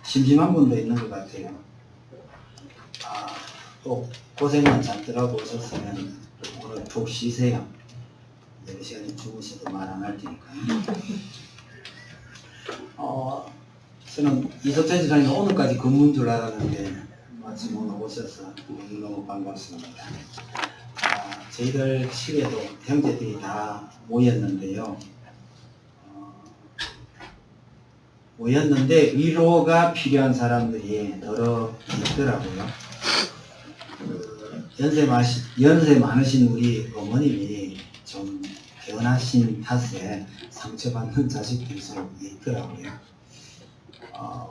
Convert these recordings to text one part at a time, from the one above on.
심심한 분도 있는 것 같아요. 또 고생만 잔뜩하고 오셨으면 오늘 푹 쉬세요. 내일 시간에 주무셔도 말 안 할 테니까요. 저는 이석찬 지사님 오늘까지 근무인 줄 알았는데 마침 오늘 오셔서 너무너무 반갑습니다. 저희들 집에도 형제들이 다 모였는데요. 모였는데 위로가 필요한 사람들이 더러 있더라고요. 연세 많으신 우리 어머님이 좀 변하신 탓에 상처받는 자식들이 좀 있더라고요.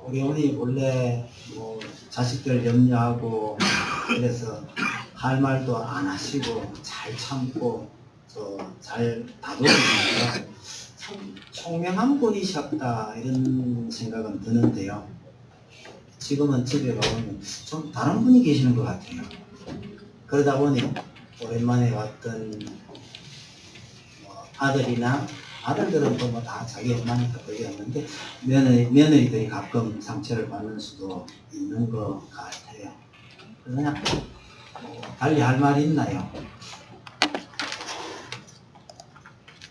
우리 어머니 원래 뭐 자식들 염려하고 그래서 할 말도 안 하시고 잘 참고 또 잘 다독이니까 참 총명한 분이셨다 이런 생각은 드는데요. 지금은 집에 가보면 좀 다른 분이 계시는 것 같아요. 그러다 보니 오랜만에 왔던 아들이나 아들들은 또 뭐 다 자기 엄마니까 그게 없는데 며느리들이 가끔 상처를 받는 수도 있는 것 같아요. 그냥 달리 할 말이 있나요?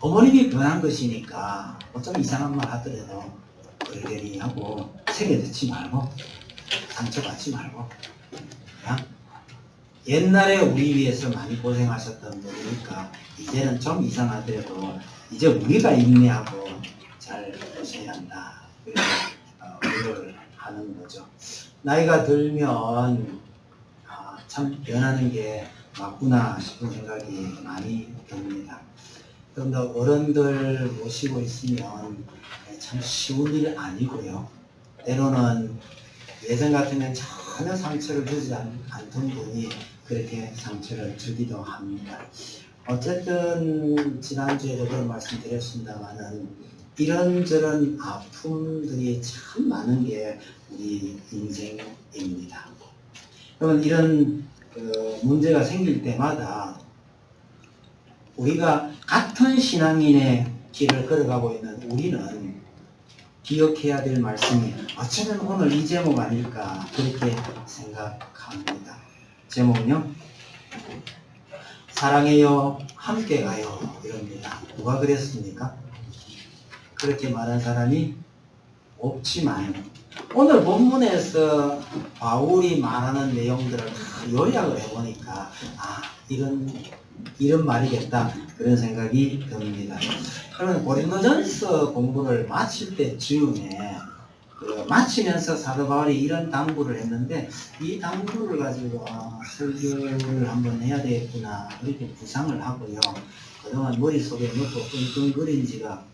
어머님이 변한 것이니까 좀 이상한 말 하더라도 그러려니 하고 세게 듣지 말고 상처받지 말고 그냥 옛날에 우리 위해서 많이 고생하셨던 분이니까 이제는 좀 이상하더라도 이제 우리가 인내하고 잘 보셔야 한다. 그래서 위로를 하는 거죠. 나이가 들면 참 변하는 게 맞구나 싶은 생각이 많이 듭니다. 그런데 어른들 모시고 있으면 참 쉬운 일 아니고요. 때로는 예전 같으면 전혀 상처를 주지 않던 분이 그렇게 상처를 주기도 합니다. 어쨌든 지난주에도 그런 말씀 드렸습니다만은 이런저런 아픔들이 참 많은 게 우리 인생입니다. 그러면 이런 문제가 생길 때마다 우리가 같은 신앙인의 길을 걸어가고 있는 우리는 기억해야 될 말씀이 어쩌면 오늘 이 제목 아닐까 그렇게 생각합니다. 제목은요, 사랑해요 함께 가요 이럽니다. 누가 그랬습니까? 그렇게 말한 사람이 없지만 오늘 본문에서 바울이 말하는 내용들을 요약을 해보니까 이런 말이겠다 그런 생각이 듭니다. 그러면 고린도전서 공부를 마칠 때쯤에 마치면서 사도 바울이 이런 당부를 했는데 이 당부를 가지고 설교를 한번 해야 되겠구나 그렇게 구상을 하고요. 그동안 머릿속에 넣고 끙끙거린 지가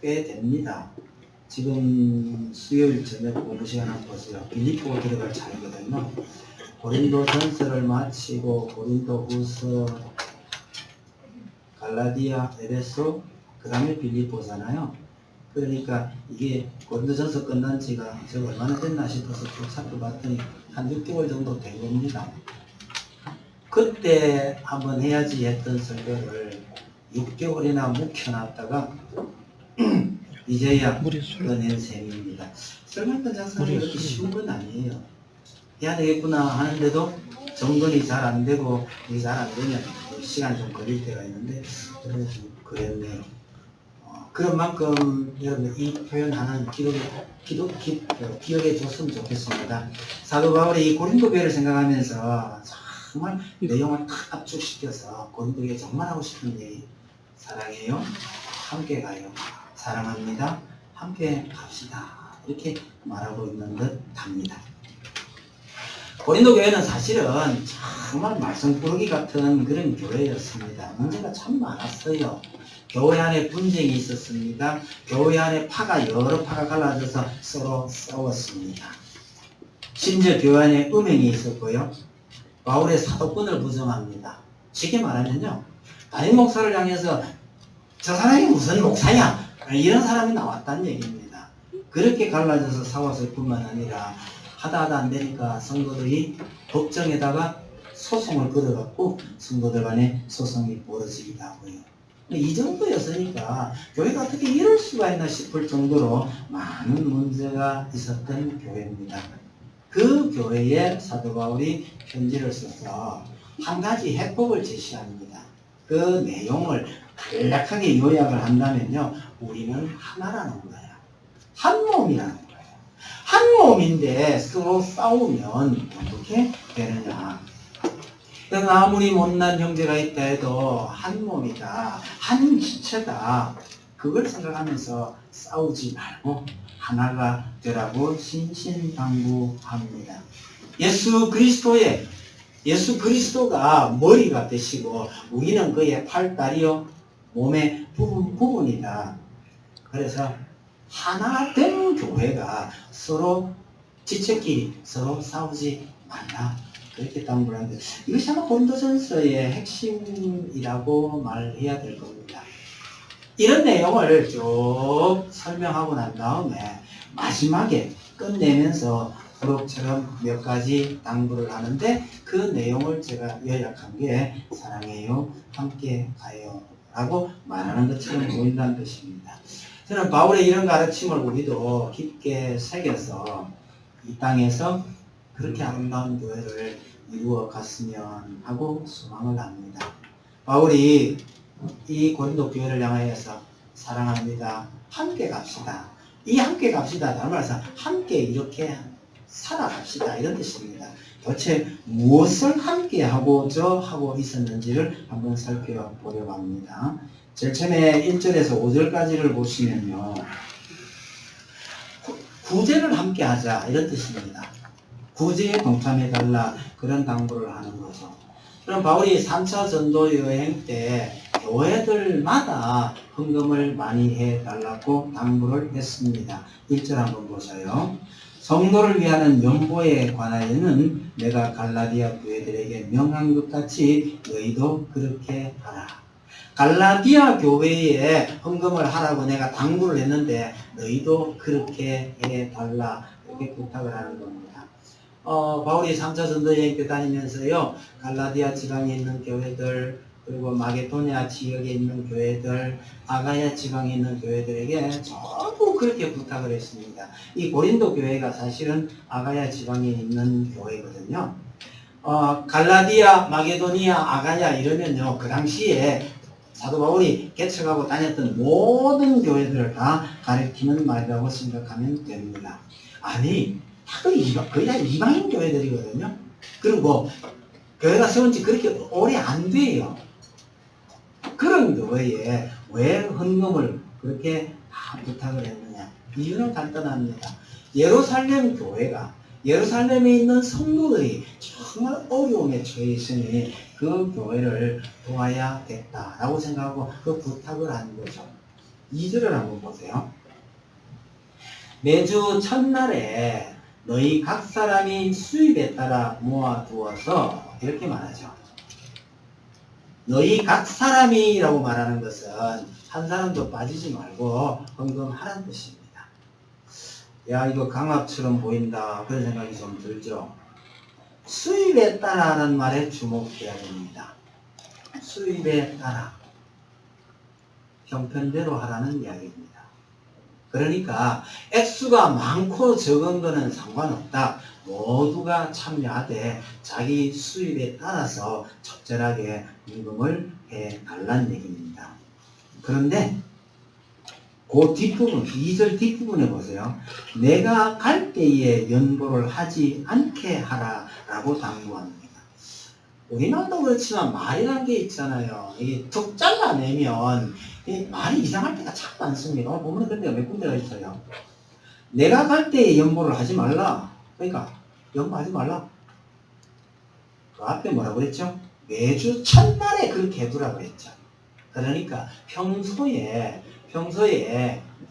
꽤 됩니다. 지금 수요일 저녁 공부 시간 한번 보세요. 빌립보 들어갈 차이거든요. 고린도 전서를 마치고 고린도 후서, 갈라디아, 에베소, 그 다음에 빌립보잖아요. 그러니까 이게 고린도 전서 끝난 지가 제가 얼마나 됐나 싶어서 쭉 살펴봤더니 한 6개월 정도 된 겁니다. 그때 한번 해야지 했던 설교를 6개월이나 묵혀놨다가 이제야 꺼낸 셈입니다. 설명했던 작성이 그렇게 쉬운 건 아니에요. 해야 되겠구나 하는데도 정돈이 잘 안 되고 이게 잘 안 되면 시간이 좀 걸릴 때가 있는데 그랬네요. 그런 만큼 여러분 이 표현하는 기억해 줬으면 좋겠습니다. 사도 바울이 이 고린도 교회를 생각하면서 정말 내용을 탁 압축시켜서 고린도 교회 정말 하고 싶은 얘기, 사랑해요 함께 가요, 사랑합니다 함께 갑시다 이렇게 말하고 있는 듯 합니다. 고린도 교회는 사실은 정말 말썽꾸러기 같은 그런 교회였습니다. 문제가 참 많았어요. 교회 안에 분쟁이 있었습니다. 교회 안에 여러 파가 갈라져서 서로 싸웠습니다. 심지어 교회 안에 음행이 있었고요. 바울의 사도권을 부정합니다. 쉽게 말하면요, 담임 목사를 향해서 저 사람이 무슨 목사냐 이런 사람이 나왔다는 얘기입니다. 그렇게 갈라져서 싸웠을 뿐만 아니라 하다 안 되니까 성도들이 법정에다가 소송을 걸어갖고 성도들 간에 소송이 벌어지기도 하고요. 이 정도였으니까 교회가 어떻게 이럴 수가 있나 싶을 정도로 많은 문제가 있었던 교회입니다. 그 교회에 사도 바울이 편지를 써서 한 가지 해법을 제시합니다. 그 내용을 간략하게 요약을 한다면요, 우리는 하나라는 거예요. 한 몸이라는 거예요. 한 몸인데 서로 싸우면 어떻게 되느냐. 아무리 못난 형제가 있다 해도 한 몸이다, 한 지체다, 그걸 생각하면서 싸우지 말고 하나가 되라고 신신당부합니다. 예수 그리스도가 머리가 되시고 우리는 그의 팔다리요 몸의 부분이다. 그래서 하나 된 교회가 서로 지체끼리 서로 싸우지 말라, 그렇게 당부를 하는데, 이것이 아마 고린도전서의 핵심이라고 말해야 될 겁니다. 이런 내용을 쭉 설명하고 난 다음에 마지막에 끝내면서 부록처럼 몇 가지 당부를 하는데, 그 내용을 제가 요약한 게 사랑해요, 함께 가요 라고 말하는 것처럼 보인다는 뜻입니다. 저는 바울의 이런 가르침을 우리도 깊게 새겨서 이 땅에서 그렇게 아름다운 교회를 이루어 갔으면 하고 소망을 합니다. 바울이 이 고린도 교회를 향하여서 사랑합니다, 함께 갑시다, 이 함께 갑시다, 다른 말해서 함께 이렇게 살아갑시다, 이런 뜻입니다. 도대체 무엇을 함께 하고 있었는지를 한번 살펴보려고 합니다. 제일 처음에 1절에서 5절까지를 보시면요, 구제를 함께 하자, 이런 뜻입니다. 구제에 동참해달라, 그런 당부를 하는 거죠. 그럼 바울이 3차 전도 여행 때 교회들마다 헌금을 많이 해달라고 당부를 했습니다. 1절 한번 보세요. 성도를 위하는 연보에 관하여는 내가 갈라디아 교회들에게 명한 것 같이 너희도 그렇게 하라. 갈라디아 교회에 헌금을 하라고 내가 당부를 했는데 너희도 그렇게 해달라, 이렇게 부탁을 하는 겁니다. 바울이 3차 전도 여행 때 다니면서요, 갈라디아 지방에 있는 교회들, 그리고 마게도냐 지역에 있는 교회들, 아가야 지방에 있는 교회들에게 전부 그렇게 부탁을 했습니다. 이 고린도 교회가 사실은 아가야 지방에 있는 교회거든요. 갈라디아, 마게도니아, 아가야 이러면요, 그 당시에 사도 바울이 개척하고 다녔던 모든 교회들을 다 가리키는 말이라고 생각하면 됩니다. 아니, 거의 다 이방인 교회들이거든요. 그리고 교회가 세운 지 그렇게 오래 안 돼요. 그런 교회에 왜 헌금을 그렇게 다 부탁을 했느냐? 이유는 간단합니다. 예루살렘 교회가, 예루살렘에 있는 성도들이 정말 어려움에 처해 있으니 그 교회를 도와야겠다라고 생각하고 그 부탁을 한 거죠. 2절을 한번 보세요. 매주 첫날에 너희 각 사람이 수입에 따라 모아두어서, 이렇게 말하죠. 너희 각 사람이라고 말하는 것은 한 사람도 빠지지 말고 헌금하라는 뜻입니다. 야, 이거 강압처럼 보인다, 그런 생각이 좀 들죠. 수입에 따라라는 말에 주목해야 됩니다. 수입에 따라 형편대로 하라는 이야기입니다. 그러니까 액수가 많고 적은 거는 상관없다. 모두가 참여하되 자기 수입에 따라서 적절하게 헌금을 해달라는 얘기입니다. 그런데 그 뒷부분, 2절 뒷부분에 보세요. 내가 갈 때에 연보를 하지 않게 하라 라고 당부합니다. 우리말도 그렇지만 말이라는 게 있잖아요. 이게 툭 잘라내면 말이 이상할 때가 참 많습니다. 보면 그런 데가 몇 군데가 있어요. 내가 갈 때에 연보를 하지 말라. 그러니까 연보하지 말라. 그 앞에 뭐라고 그랬죠? 매주 첫날에 그렇게 해두라고 했죠. 그러니까 평소에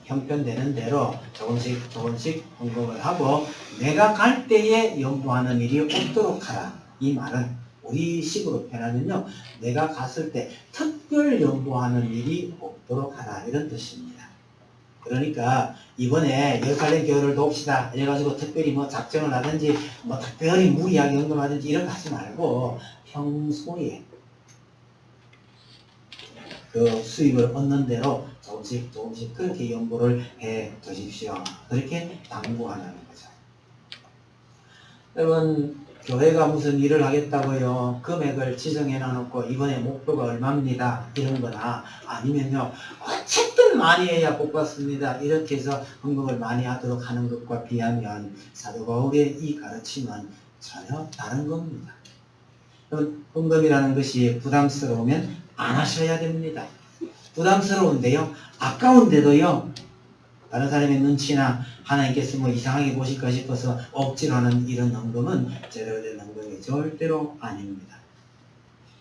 형편되는 대로 조금씩 헌금을 하고 내가 갈 때에 연보하는 일이 없도록 하라. 이 말은 우리 식으로 표현하면요, 내가 갔을 때 특별 연보하는 일이 없도록 하라, 이런 뜻입니다. 그러니까 이번에 예루살렘 교회를 돕시다 이래가지고 특별히 뭐 작정을 하든지 뭐 특별히 무리하게 헌금하든지 이런 거 하지 말고 평소에 그 수입을 얻는 대로 조금씩 그렇게 연구를 해 두십시오. 그렇게 당부하는 거죠. 여러분, 교회가 무슨 일을 하겠다고요? 금액을 지정해 놔놓고 이번에 목표가 얼마입니다. 이런 거나 아니면요. 어쨌든 많이 해야 복 받습니다. 이렇게 해서 헌금을 많이 하도록 하는 것과 비하면 사도 바울의 이 가르침은 전혀 다른 겁니다. 헌금이라는 것이 부담스러우면 안 하셔야 됩니다. 부담스러운데요. 아까운데도요. 다른 사람의 눈치나 하나님께서 뭐 이상하게 보실까 싶어서 억지로 하는 이런 헌금은 제대로 된 헌금이 절대로 아닙니다.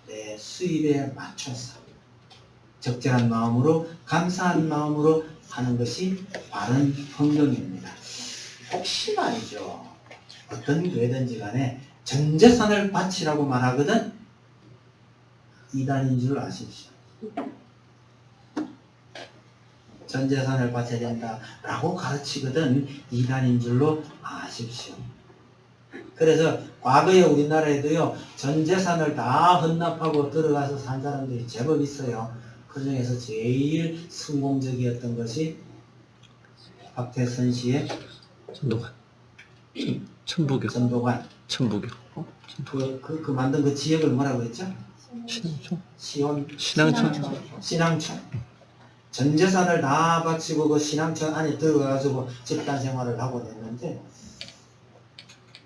내 수입에 맞춰서 적절한 마음으로 감사한 마음으로 하는 것이 바른 헌금입니다. 혹시 말이죠. 어떤 교회든지 간에 전 재산을 바치라고 말하거든 이단인 줄 아십시오. 전 재산을 바쳐야 된다라고 가르치거든 이단인 줄로 아십시오. 그래서 과거에 우리나라에도요 전 재산을 다 헌납하고 들어가서 산 사람들이 제법 있어요. 그 중에서 제일 성공적이었던 것이 박태선 씨의 전도관. 천부교. 전도관. 천부교. 그 만든 그 지역을 뭐라고 했죠? 신앙촌. 전 재산을 다 바치고 그 신앙촌 안에 들어가가지고 집단 생활을 하고 됐는데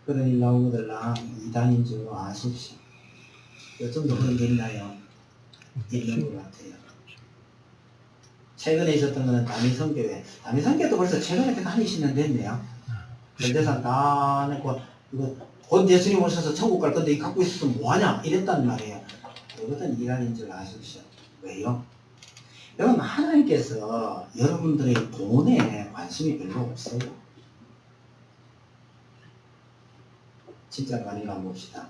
그런 일 나오거들랑 이단인 줄로 아십시오. 요즘도 그런 게 있나요? 있는 것 같아요. 최근에 있었던 거는 다미성교회. 다미성교회도 벌써 최근에 한 20년 됐네요. 전 재산 다 내고 이거 곧 예수님 오셔서 천국 갈 건데 이 갖고 있었으면 뭐하냐 이랬단 말이에요. 그것은 이단인 줄 아십시오. 왜요? 여러분 하나님께서 여러분들의 돈에 관심이 별로 없어요. 진짜 많이 가봅시다.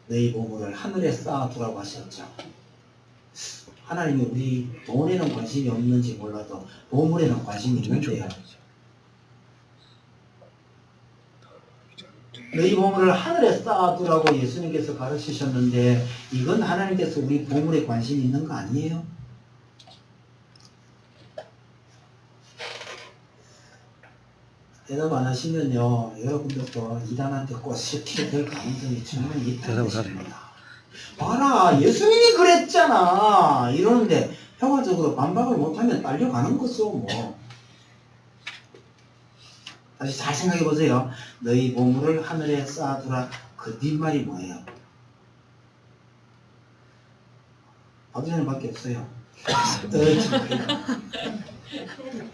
너희 보물을 하늘에 쌓아두라고 하셨죠. 하나님이 우리 돈에는 관심이 없는지 몰라도 보물에는 관심이 있는데요. 너희 보물을 하늘에 쌓아두라고 예수님께서 가르치셨는데 이건 하나님께서 우리 보물에 관심이 있는 거 아니에요? 대답 안 하시면요 여러분들도 이단한테 꼬시게 될 가능성이 충분히 있다는 것입니다. 봐라 예수님이 그랬잖아 이러는데 평화적으로 반박을 못하면 딸려가는 거죠 뭐. 다시 잘 생각해 보세요. 너희 보물을 하늘에 쌓아두라. 그 뒷말이 뭐예요? 박준현밖에 없어요.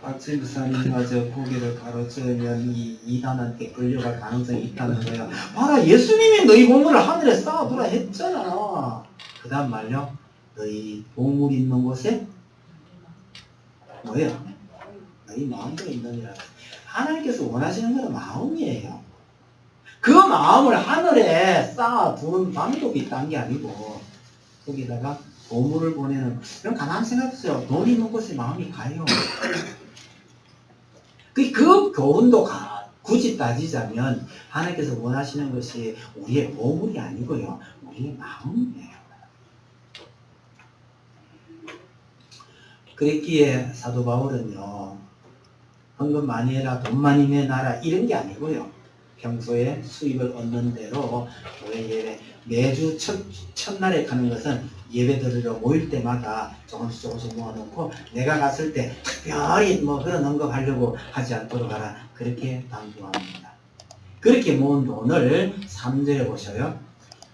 박진 부사님과 저 고개를 가로채면 이 이단한테 끌려갈 가능성이 있다는 거예요. 봐라 예수님이 너희 보물을 하늘에 쌓아두라 했잖아. 그 다음 말요. 너희 보물 있는 곳에 뭐예요? 너희 마음도 있느니라. 하나님께서 원하시는 건 마음이에요. 그 마음을 하늘에 쌓아두는 방법이 있다는 게 아니고 거기다가 보물을 보내는 그럼 가만히 생각해보세요. 돈 있는 곳에 마음이 가요. 그 교훈도 굳이 따지자면 하나님께서 원하시는 것이 우리의 보물이 아니고요. 우리의 마음이에요. 그랬기에 사도 바울은요. 헌금 많이 해라, 돈 많이 내놔라 이런 게 아니고요. 평소에 수입을 얻는 대로 교회 예배 매주 첫날에 가는 것은 예배 드리러 모일 때마다 조금씩 모아놓고 내가 갔을 때 특별히 뭐 그런 언급하려고 하지 않도록 하라 그렇게 당부합니다. 그렇게 모은 돈을 3절에 보셔요.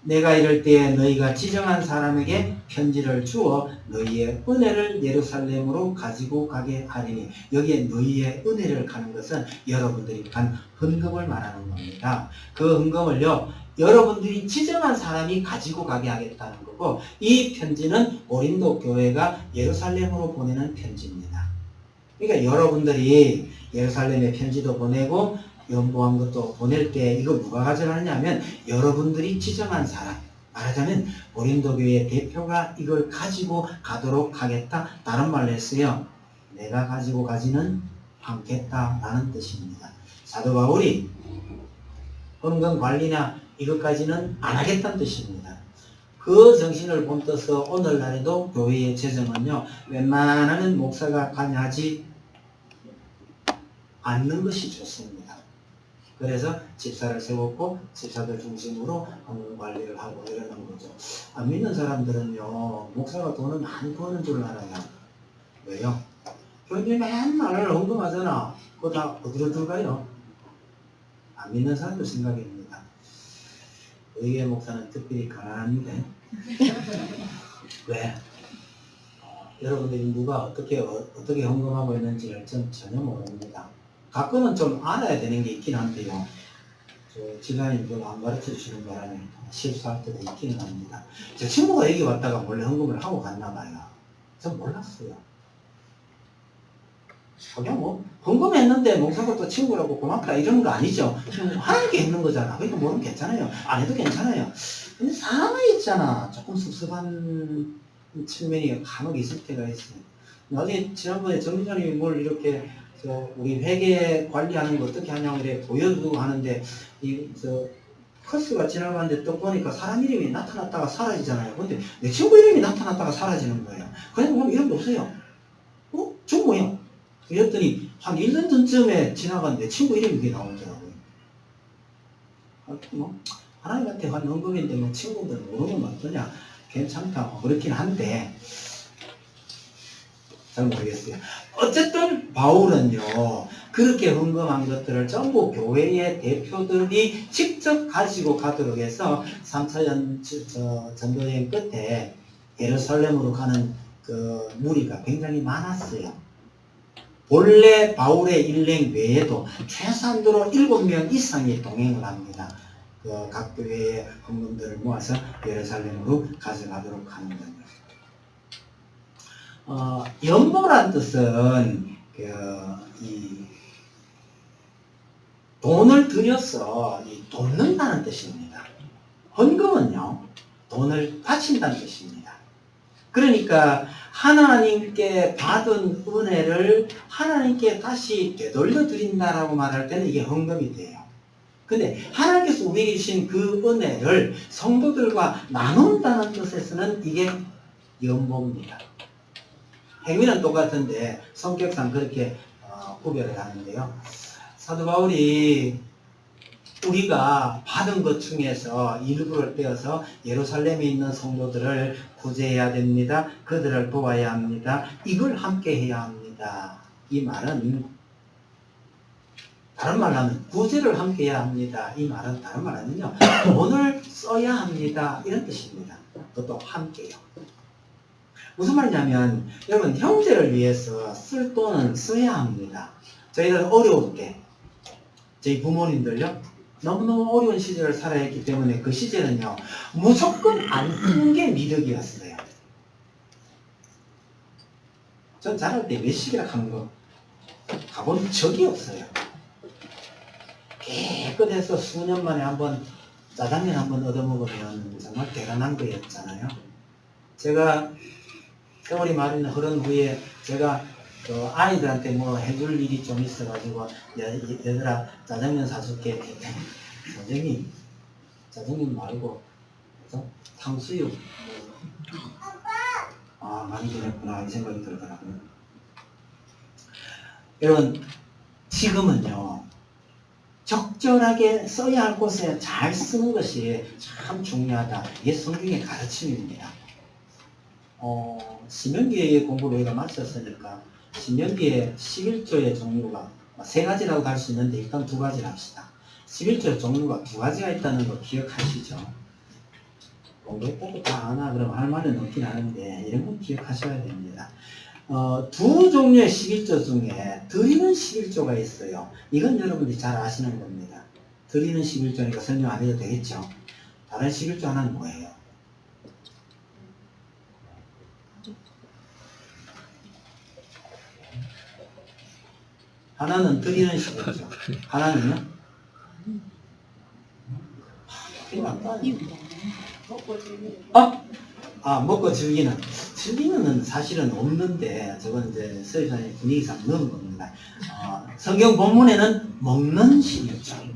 내가 이럴 때에 너희가 지정한 사람에게 편지를 주어 너희의 은혜를 예루살렘으로 가지고 가게 하리니 여기에 너희의 은혜를 가는 것은 여러분들이 간 헌금을 말하는 겁니다. 그 헌금을요 여러분들이 지정한 사람이 가지고 가게 하겠다는 거고 이 편지는 고린도 교회가 예루살렘으로 보내는 편지입니다. 그러니까 여러분들이 예루살렘에 편지도 보내고 연보한 것도 보낼 때 이거 누가 가져가느냐면 여러분들이 지정한 사람 말하자면 고린도 교회 대표가 이걸 가지고 가도록 하겠다 다른 말로 했어요. 내가 가지고 가지는 않겠다라는 뜻입니다. 사도 바울이 헌금 관리나 이것까지는 안 하겠다는 뜻입니다. 그 그 정신을 본떠서 오늘날에도 교회의 재정은요, 웬만하면 목사가 관여하지 않는 것이 좋습니다. 그래서 집사를 세웠고 집사들 중심으로 헌금 관리를 하고 이러는 거죠. 안 믿는 사람들은요, 목사가 돈을 많이 버는 줄 알아요. 왜요? 교인들이 맨날 헌금하잖아. 그거 다 어디로 들어가요? 안 믿는 사람들 생각입니다. 의계 목사는 특별히 가난합니다. 왜? 여러분들이 누가 어떻게 헌금하고 있는지를 전혀 모릅니다. 가끔은 좀 알아야 되는 게 있긴 한데요. 지간이 그걸 안 가르쳐 주시는 바람에 실수할 때도 있기는 합니다. 제 친구가 여기 왔다가 몰래 헌금을 하고 갔나 봐요. 전 몰랐어요. 그냥 뭐 헌금했는데 목사가 또 친구라고 고맙다 이런 거 아니죠. 하나님께 있는 거잖아. 그러니까 뭐는 괜찮아요. 안 해도 괜찮아요. 근데 사람이 있잖아. 조금 섭섭한 측면이 간혹 있을 때가 있어요. 나중에 지난번에 정리자님이 뭘 이렇게 우리 회계 관리하는 거 어떻게 하냐고 이렇게 보여주고 하는데 커스가 지나가는데 또 보니까 사람 이름이 나타났다가 사라지잖아요. 근데 내 친구 이름이 나타났다가 사라지는 거예요. 그냥 보면 이름도 없어요. 저 뭐야? 이랬더니 한 1년 전쯤에 지나간 내 친구 이름이 그게 나오더라고요. 하나님한테 한 헌금인데 뭐 친구들 모르면 어떠냐? 괜찮다. 뭐 그렇긴 한데 잘 모르겠어요. 어쨌든 바울은요, 그렇게 헌금한 것들을 전부 교회의 대표들이 직접 가지고 가도록 해서 3차 전도여행 끝에 예루살렘으로 가는 그 무리가 굉장히 많았어요. 본래 바울의 일행 외에도 최소한도로 7명 이상이 동행을 합니다. 각 교회의 헌금들을 모아서 예루살렘으로 가져가도록 하는 겁니다. 연보란 뜻은 돈을 들여서 돕는다는 뜻입니다. 헌금은요, 돈을 바친다는 뜻입니다. 그러니까 하나님께 받은 은혜를 하나님께 다시 되돌려 드린다라고 말할 때는 이게 헌금이 돼요. 근데 하나님께서 우리에게 주신 그 은혜를 성도들과 나눈다는 뜻에서는 이게 연보입니다. 행위는 똑같은데 성격상 그렇게 구별을 하는데요. 사도 바울이 우리가 받은 것 중에서 일부를 떼어서 예루살렘에 있는 성도들을 구제해야 됩니다. 그들을 도와야 합니다. 이걸 함께 해야 합니다. 이 말은 다른 말로 하면 구제를 함께 해야 합니다. 이 말은 다른 말로 하면요, 돈을 써야 합니다. 이런 뜻입니다. 그것도 함께요. 무슨 말이냐면 여러분, 형제를 위해서 쓸 돈은 써야 합니다. 저희들 어려울 때 저희 부모님들요, 너무너무 어려운 시절을 살아야 했기 때문에 그 시절은요, 무조건 안 쓰는 게 미덕이었어요. 전 자랄 때 외식이라 하는 거 가본 적이 없어요. 깨끗해서 수년 만에 한번 짜장면 한번 얻어먹으면 정말 대단한 거였잖아요. 제가 세월이 많이 흐른 후에 제가 아이들한테 뭐 해줄 일이 좀 있어가지고 얘들아 짜장면 사줄게. 선생님, 짜장면 말고 탕수육 많이 되냈구나 이 생각이 들더라고요. 여러분, 지금은요, 적절하게 써야 할 곳에 잘 쓰는 것이 참 중요하다. 이게 성경의 가르침입니다. 신명기의 공부를 우리가 마쳤으니까 신명기의 11조의 종류가 3가지라고 할 수 있는데 일단 2가지를 합시다. 11조의 종류가 2가지가 있다는 거 기억하시죠? 공부했다고 다 아나 그럼 할 말은 없긴 하는데 이런 건 기억하셔야 됩니다. 2 종류의 11조 중에 드리는 11조가 있어요. 이건 여러분들이 잘 아시는 겁니다. 드리는 11조니까 설명 안 해도 되겠죠? 다른 11조 하나는 뭐예요? 하나는 드리는 11조. 하나는요? 먹고 즐기는. 즐기는 사실은 없는데, 저건 이제 서유산의 분위기상 넣은 겁니다. 성경 본문에는 먹는 11조.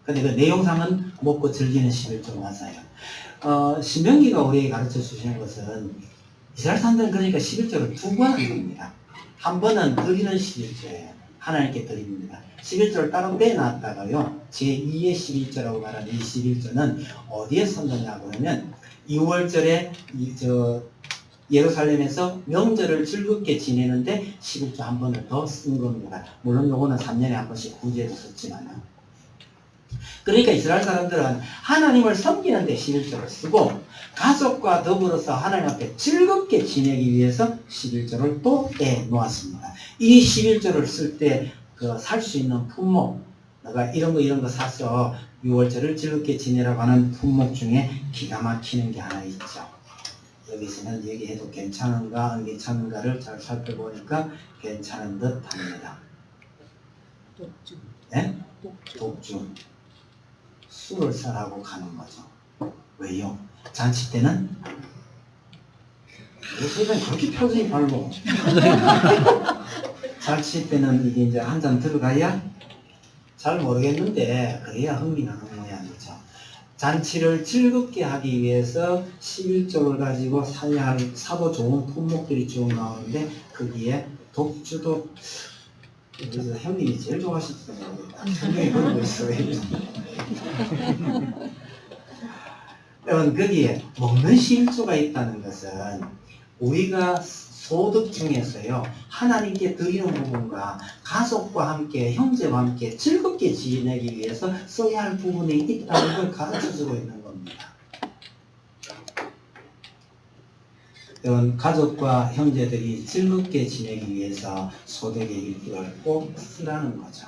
근데 그 내용상은 먹고 즐기는 11조 맞아요. 신명기가 우리에게 가르쳐 주시는 것은 이스라엘 사람들은 그러니까 11조를 두 번 한 겁니다. 한 번은 드리는 11조예요. 하나님께 드립니다. 11조를 따로 빼놨다가요. 제2의 11조라고 말하는 이 11조는 어디에 썼느냐 그러면 6월절에 예루살렘에서 명절을 즐겁게 지내는데 11조 한 번을 더 쓴 겁니다. 물론 요거는 3년에 한 번씩 구제도 썼지만요. 그러니까 이스라엘 사람들은 하나님을 섬기는 데 11조를 쓰고 가족과 더불어서 하나님 앞에 즐겁게 지내기 위해서 11조를 또 빼놓았습니다. 이 11조를 쓸 때 살 수 있는 품목, 내가 이런 거 사서 6월절을 즐겁게 지내라고 하는 품목 중에 기가 막히는 게 하나 있죠. 여기서는 얘기해도 괜찮은가 안 괜찮은가를 잘 살펴보니까 괜찮은 듯 합니다. 독주. 네? 독주. 술을 사라고 가는 거죠. 왜요? 잔치 때는 요새는 그렇게 표정이 밝고 잔치 때는 이게 이제 한 잔 들어가야 잘 모르겠는데 그래야 흥미나는 모양이죠. 잔치를 즐겁게 하기 위해서 11조를 가지고 사도 좋은 품목들이 쭉 나오는데 거기에 독주도 그래서 형님이 제일 좋아하시던 겁니다. 형님이 그러고 있어요. 거기에 먹는 11조가 있다는 것은 우리가 소득 중에서요 하나님께 드리는 부분과 가족과 함께 형제와 함께 즐겁게 지내기 위해서 써야 할 부분이 있다는 걸 가르쳐주고 있는 겁니다. 가족과 형제들이 즐겁게 지내기 위해서 소득의 일부를 꼭 쓰라는 거죠.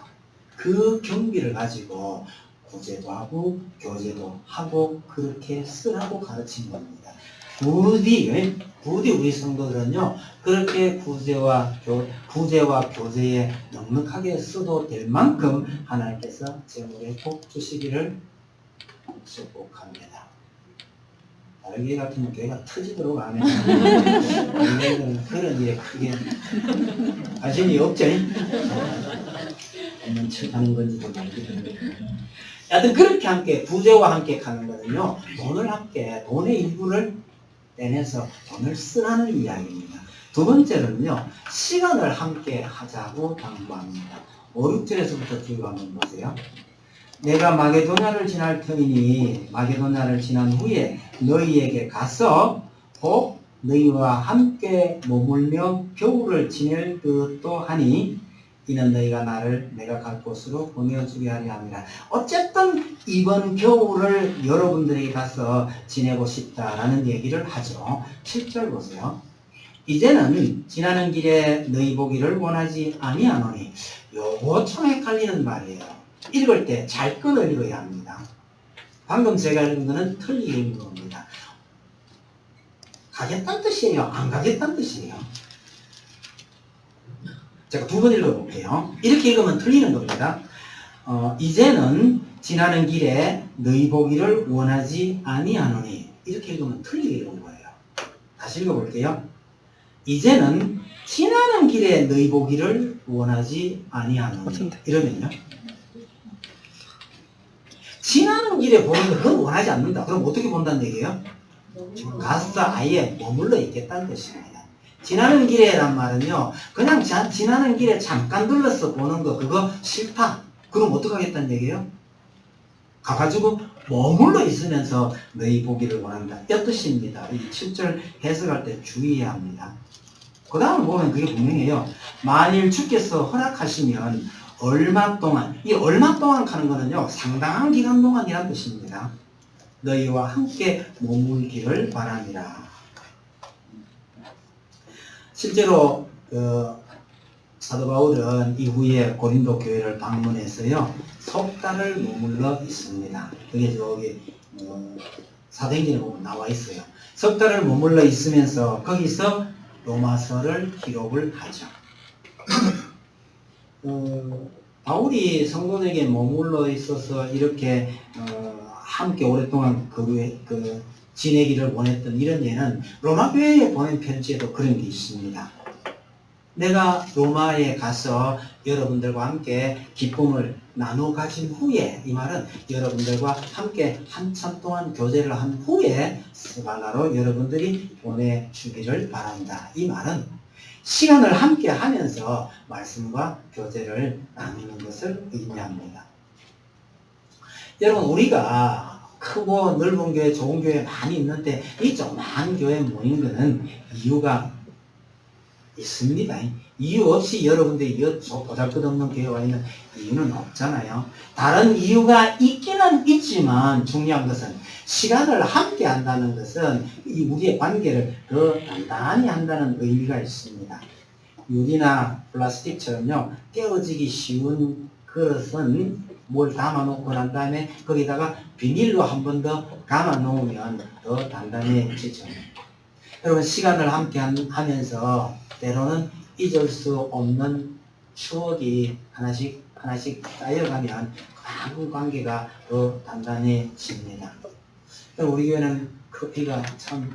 그 경비를 가지고 구제도 하고 교제도 하고 그렇게 쓰라고 가르친 겁니다. 부디 우리 성도들은요 그렇게 구제와 교제에 넉넉하게 써도 될 만큼 하나님께서 재물에 복 주시기를 축복합니다. 다른 교회 같으면 교회가 터지도록 안 해요. 우리는 그런 일에 크게 관심이 없죠. 없는 척하는 건지도 모르겠는데 하여튼 그렇게 함께 부재와 함께 가는 거는요 돈의 일부를 떼내서 돈을 쓰라는 이야기입니다. 두 번째는요 시간을 함께 하자고 당부합니다. 5, 6절에서부터 쭉 한번 보세요. 내가 마게도냐를 지날 터이니 마게도냐를 지난 후에 너희에게 가서 곧 너희와 함께 머물며 겨울을 지낼 것도 하니 이는 너희가 내가 갈 곳으로 보내주게 하려 함이라. 어쨌든 이번 겨울을 여러분들이 가서 지내고 싶다라는 얘기를 하죠. 7절 보세요. 이제는 지나는 길에 너희 보기를 원하지 아니하노니 요거 참 헷갈리는 말이에요. 읽을 때 잘 끊어 읽어야 합니다. 방금 제가 읽은 거는 틀리게 읽은 겁니다. 가겠다는 뜻이에요? 안 가겠다는 뜻이에요? 제가 두 번 읽어볼게요. 이렇게 읽으면 틀리는 겁니다. 이제는 지나는 길에 너희 보기를 원하지 아니하노니 이렇게 읽으면 틀리게 읽은 거예요. 다시 읽어볼게요. 이제는 지나는 길에 너희 보기를 원하지 아니하노니 이러면요. 지나는 길에 보는 거 그건 원하지 않는다. 그럼 어떻게 본다는 얘기예요? 가서 아예 머물러 있겠다는 뜻입니다. 지나는 길에란 말은요 그냥 지나는 길에 잠깐 들러서 보는 거 그거 싫다. 그럼 어떡하겠다는 얘기예요? 가가지고 머물러 있으면서 너희 보기를 원한다. 이 뜻입니다. 이 7절 해석할 때 주의해야 합니다. 그 다음을 보면 그게 분명해요. 만일 주께서 허락하시면 얼마 동안, 이 얼마 동안 하는 거는요 상당한 기간 동안이란 뜻입니다. 너희와 함께 머물기를 바랍니다. 실제로 사도 바울은 이후에 고린도 교회를 방문해서요 석 달을 머물러 있습니다. 그게 저기 사도행전에 보면 나와 있어요. 석 달을 머물러 있으면서 거기서 로마서를 기록을 하죠. 바울이 성도에게 머물러 있어서 이렇게 함께 오랫동안 지내기를 원했던 이런 예는 로마 교회에 보낸 편지에도 그런 게 있습니다. 내가 로마에 가서 여러분들과 함께 기쁨을 나눠 가진 후에, 이 말은 여러분들과 함께 한참 동안 교제를 한 후에 스바나로 여러분들이 보내주기를 바란다. 이 말은 시간을 함께 하면서 말씀과 교제를 나누는 것을 의미합니다. 여러분, 우리가 크고 넓은 교회, 좋은 교회 많이 있는데 이 조그마한 교회에 모인 것은 이유가 있습니다. 이유 없이 여러분들이 보잘것없는 교회에 와 있는 이유는 없잖아요. 다른 이유가 있기는 있지만 중요한 것은 시간을 함께 한다는 것은 우리의 관계를 더 단단히 한다는 의미가 있습니다. 유리나 플라스틱처럼요, 깨어지기 쉬운 그릇은 뭘 담아놓고 난 다음에 거기다가 비닐로 한 번 더 감아놓으면 더 단단해지죠. 여러분, 시간을 함께 하면서 때로는 잊을 수 없는 추억이 하나씩 쌓여가면 그 관계가 더 단단해집니다. 우리 교회는 커피가 참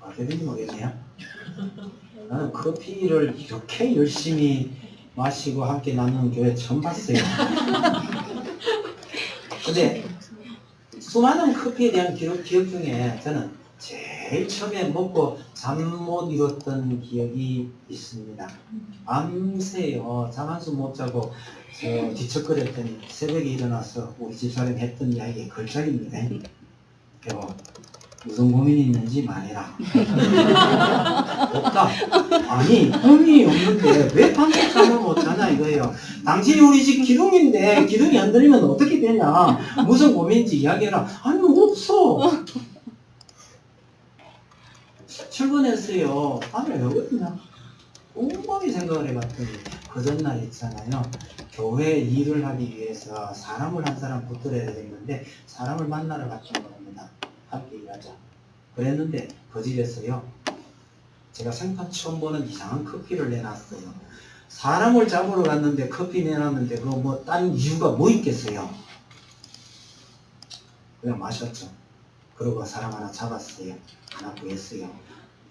어떻게 된지 모르겠네요. 나는 커피를 이렇게 열심히 마시고 함께 나누는 교회 처음 봤어요. 근데 수많은 커피에 대한 기억 중에 저는 제일 처음에 먹고 잠 못 이뤘던 기억이 있습니다. 밤새요, 잠 한숨 못 자고 뒤척거렸더니 새벽에 일어나서 우리 집사람이 했던 이야기의 걸작입니다. 여보, 무슨 고민이 있는지 말해라. 없다. 아니, 고민이 없는데 왜 밤새 잠을 못 자냐 이거예요. 당신이 우리 집 기둥인데 기둥이 흔들리면 어떻게 되냐. 무슨 고민인지 이야기해라. 아니, 없어. 출근했어요. 밤에 왜 그러냐. 꼼꼼히 생각을 해봤더니 그 전날 있잖아요. 교회 일을 하기 위해서 사람을 한 사람 붙들어야 되는데 사람을 만나러 갔던 겁니다. 함께 일하자. 그랬는데 그 집에서요, 제가 생판 처음 보는 이상한 커피를 내놨어요. 사람을 잡으러 갔는데 커피 내놨는데 그거 뭐 딴 이유가 뭐 있겠어요. 그냥 마셨죠. 그러고 사람 하나 잡았어요. 하나 구했어요.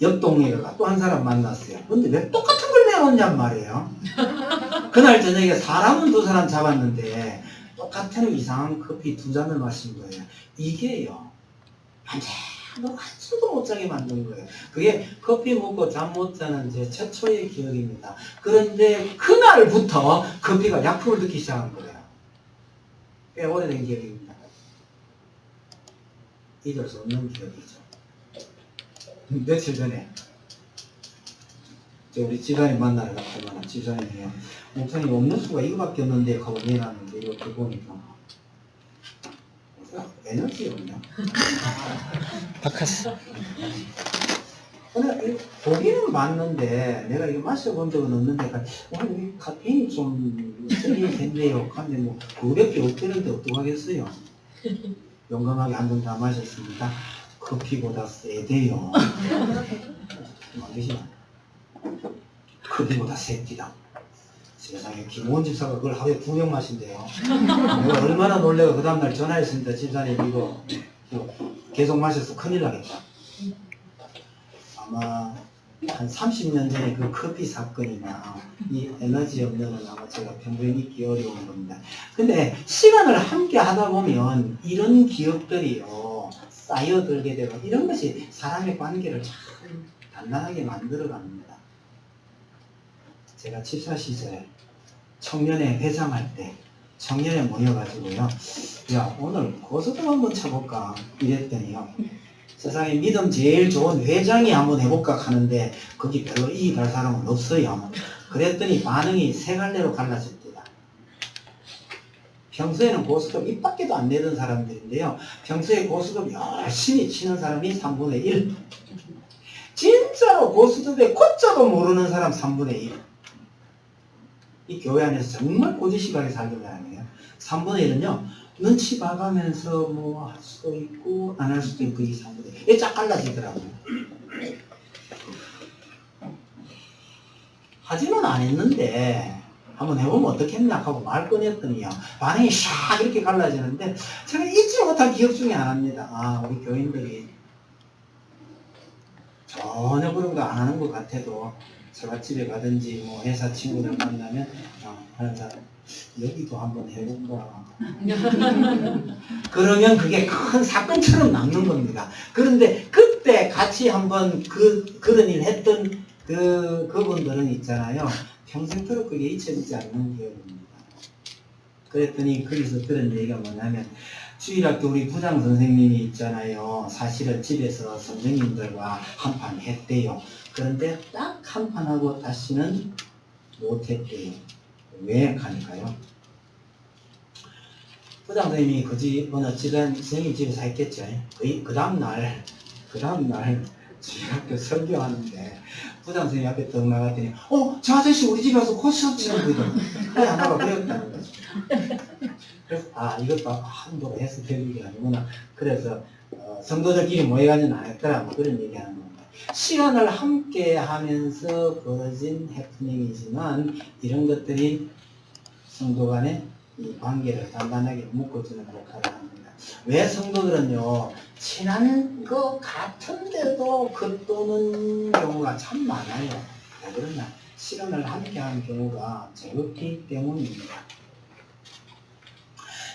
옆 동네에 가 또 한 사람 만났어요. 근데 왜 똑같은 걸 내놓냐는 말이에요. 그날 저녁에 사람은 두 사람 잡았는데 똑같은 이상한 커피 두 잔을 마신 거예요. 이게요, 한숨도 못 자게 만든 거예요. 그게 커피 먹고 잠 못 자는 제 최초의 기억입니다. 그런데 그날부터 커피가 약품을 듣기 시작한 거예요. 꽤 오래된 기억입니다. 잊을 수 없는 기억이죠. 며칠 전에 우리 집사님 만나러 갔더만 집사님이요, 목사님 없는 수가 이거밖에 없는데 하고 내놨는데 이렇게 보니까 에너지 없냐? 바카스. 보기는 맞는데 내가 이거 마셔본 적은 없는데 오늘 카페인이 좀 세게 됐네요. 근데 뭐 그거밖에 없다는데 어떡하겠어요. 용감하게 한 번 다 마셨습니다. 커피보다 세대요. 커피보다 셉니다. 세상에 김호원 집사가 그걸 하루에 2병 마신대요. 내가 얼마나 놀래가 그 다음날 전화했습니다. 집사님 이거 계속 마셔서 큰일 나겠다. 아마 한 30년 전에 그 커피 사건이나 이 에너지 없는 아마 제가 평생 잊기 어려운 겁니다. 근데 시간을 함께 하다 보면 이런 기억들이요 쌓여들게 되고 이런 것이 사람의 관계를 참 단단하게 만들어 갑니다. 제가 집사 시절에 청년회 회장할 때 청년회 모여가지고요, 야 오늘 고스톱 한번 쳐볼까 이랬더니요, 세상에 믿음 제일 좋은 회장이 한번 해볼까 하는데 거기 별로 이익할 사람은 없어요. 그랬더니 반응이 세 갈래로 갈라집니다. 평소에는 고스톱 입 밖에도 안 내던 사람들인데요, 평소에 고스톱 열심히 치는 사람이 3분의 1, 진짜로 고스톱에 콧자도 모르는 사람 3분의 1. 이 교회 안에서 정말 고지식하게 살던 사람이에요. 3분의 1은요 눈치 봐가면서 뭐 할 수도 있고 안 할 수도 있고, 이 3분의 1 이게 쫙 갈라지더라고요. 하지는 안 했는데 한번 해보면 어떻겠냐 하고 말 꺼냈더니요, 반응이 샥 이렇게 갈라지는데 제가 잊지 못할 기억 중에 하나입니다. 아, 우리 교인들이 전혀 그런 거 안 하는 것 같아도 처갓집에 가든지 뭐 회사 친구들 만나면 하는 사람 여기도 한번 해볼까. 그러면 그게 큰 사건처럼 남는 겁니다. 그런데 그때 같이 한번 그런 일 했던 그분들은 있잖아요. 평생토록 그게 잊혀지지 않는 기억입니다. 그랬더니 거기서 들은 얘기가 뭐냐면 주일학교 우리 부장 선생님이 있잖아요. 사실은 집에서 선생님들과 한판 했대요. 그런데 딱 한판 하고 다시는 못했대요. 왜 하니까요? 부장 선생님이 어느 집안 선생님 집에서 했겠죠. 그 다음날 주일학교 설교하는데 부장 선생님 앞에 딱 나갔더니 저 아저씨 우리 집에 와서 코시업 치는 분이다. 그래 하나가 그랬다는 거죠. 그래서 이것도 함부로 해서 될 일이 아니구나. 그래서 성도들끼리 모여가지는 안 했더라 뭐 그런 얘기하는 겁니다. 시간을 함께 하면서 벌어진 해프닝이지만 이런 것들이 성도 간의 이 관계를 단단하게 묶어주는 역할을 합니다. 왜 성도들은요 친한 것 같은데도 겉도는 경우가 참 많아요. 왜 그러냐? 시간을 함께 하는 경우가 적기 때문입니다.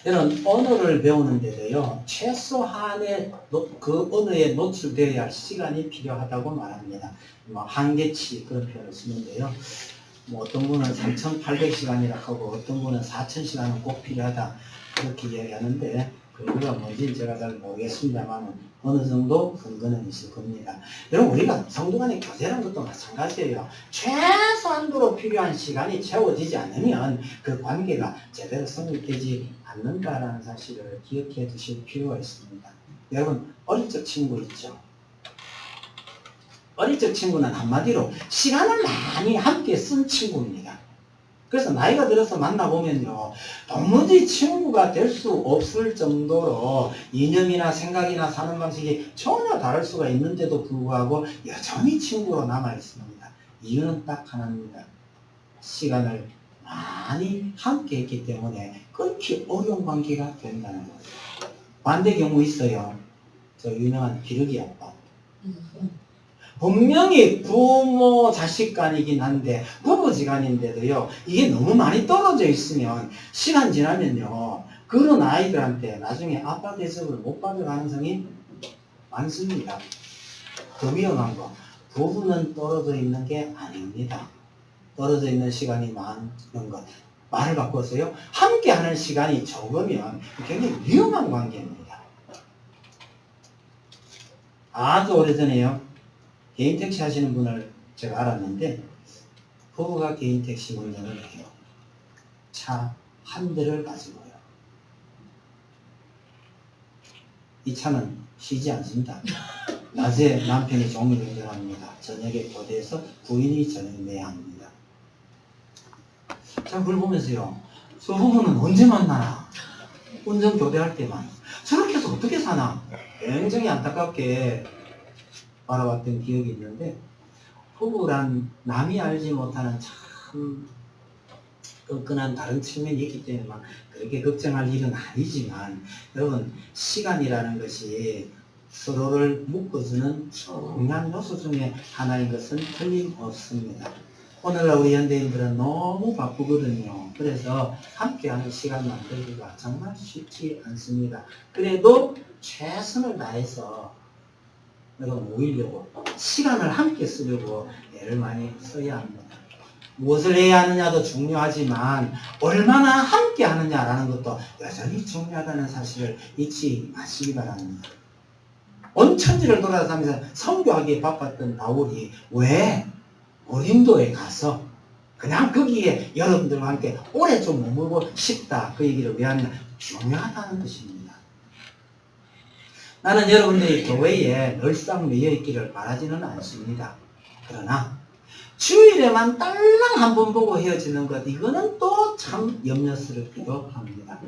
이런 언어를 배우는데도요 최소한의 그 언어에 노출되어야 할 시간이 필요하다고 말합니다. 뭐 한계치 그런 표현을 쓰는데요. 뭐 어떤 분은 3,800시간이라 하고 어떤 분은 4,000시간은 꼭 필요하다 그렇게 이야기하는데 근거가 뭔지 제가 잘 모르겠습니다만 어느 정도 근거는 있을 겁니다. 여러분 우리가 성도 간의 교제라는 것도 마찬가지예요. 최소한도로 필요한 시간이 채워지지 않으면 그 관계가 제대로 성립되지 않는다라는 사실을 기억해 두실 필요가 있습니다. 여러분 어릴 적 친구 있죠? 어릴 적 친구는 한마디로 시간을 많이 함께 쓴 친구입니다. 그래서 나이가 들어서 만나보면요 도무지 친구가 될 수 없을 정도로 이념이나 생각이나 사는 방식이 전혀 다를 수가 있는데도 불구하고 여전히 친구로 남아있습니다. 이유는 딱 하나입니다. 시간을 많이 함께 했기 때문에 끊기 어려운 관계가 된다는 거예요. 반대 경우 있어요. 저 유명한 기러기 아빠. 분명히 부모 자식 간이긴 한데 부부지간인데도요 이게 너무 많이 떨어져 있으면 시간 지나면요 그런 아이들한테 나중에 아빠 대접을 못 받을 가능성이 많습니다. 더 위험한 거 부부는 떨어져 있는 게 아닙니다. 떨어져 있는 시간이 많은 것 말을 바꿔서요 함께 하는 시간이 적으면 굉장히 위험한 관계입니다. 아주 오래전에요 개인 택시 하시는 분을 제가 알았는데 부부가 개인 택시 운전을 해요. 차 한 대를 가지고요. 이 차는 쉬지 않습니다. 낮에 남편이 종일 운전합니다. 저녁에 교대에서 부인이 저녁에 합니다. 자, 그걸 보면서요. 저 부부는 언제 만나나? 운전 교대할 때만. 저렇게 해서 어떻게 사나? 굉장히 안타깝게 바라봤던 기억이 있는데 부부란 남이 알지 못하는 참 끈끈한 다른 측면이 있기 때문에 막 그렇게 걱정할 일은 아니지만 여러분 시간이라는 것이 서로를 묶어주는 중요한 요소 중에 하나인 것은 틀림없습니다. 오늘날 우리 현대인들은 너무 바쁘거든요. 그래서 함께하는 시간 만들기가 정말 쉽지 않습니다. 그래도 최선을 다해서 내가 모이려고 시간을 함께 쓰려고 애를 많이 써야 합니다. 무엇을 해야 하느냐도 중요하지만 얼마나 함께 하느냐라는 것도 여전히 중요하다는 사실을 잊지 마시기 바랍니다. 온 천지를 돌아다니면서 선교하기에 바빴던 바울이 왜 고린도에 가서 그냥 거기에 여러분들과 함께 오래 좀 머물고 싶다 그 얘기를 왜 하느냐 중요하다는 것입니다. 나는 여러분들이 교회에 늘상 매여 있기를 바라지는 않습니다. 그러나 주일에만 딸랑 한 번 보고 헤어지는 것 이거는 또 참 염려스럽기도 합니다.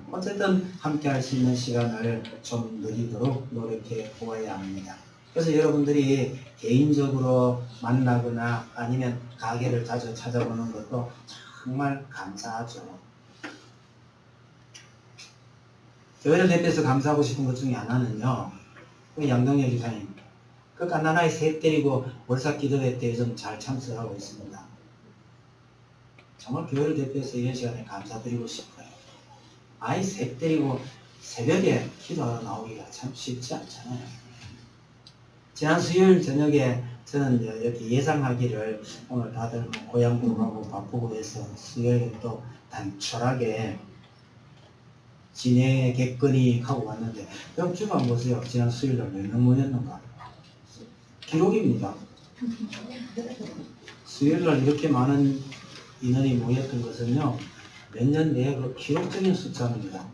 어쨌든 함께 할 수 있는 시간을 좀 누리도록 노력해 보아야 합니다. 그래서 여러분들이 개인적으로 만나거나 아니면 가게를 자주 찾아보는 것도 정말 감사하죠. 교회를 대표해서 감사하고 싶은 것 중에 하나는요. 양동열 기사님 그 갓난아이 셋 데리고 월삭 기도회 때 요즘 잘 참석하고 있습니다. 정말 교회를 대표해서 이런 시간에 감사드리고 싶어요. 아이 셋 데리고 새벽에 기도하러 나오기가 참 쉽지 않잖아요. 지난 수요일 저녁에 저는 이렇게 예상하기를 오늘 다들 뭐 고향 보러 가고 바쁘고 해서 수요일에 또 단촐하게 진행했겠거니 하고 왔는데 여러분 주간 보세요. 지난 수요일날 몇 명 모였는가? 기록입니다. 수요일날 이렇게 많은 인원이 모였던 것은요, 몇 년 내에 그 기록적인 숫자입니다.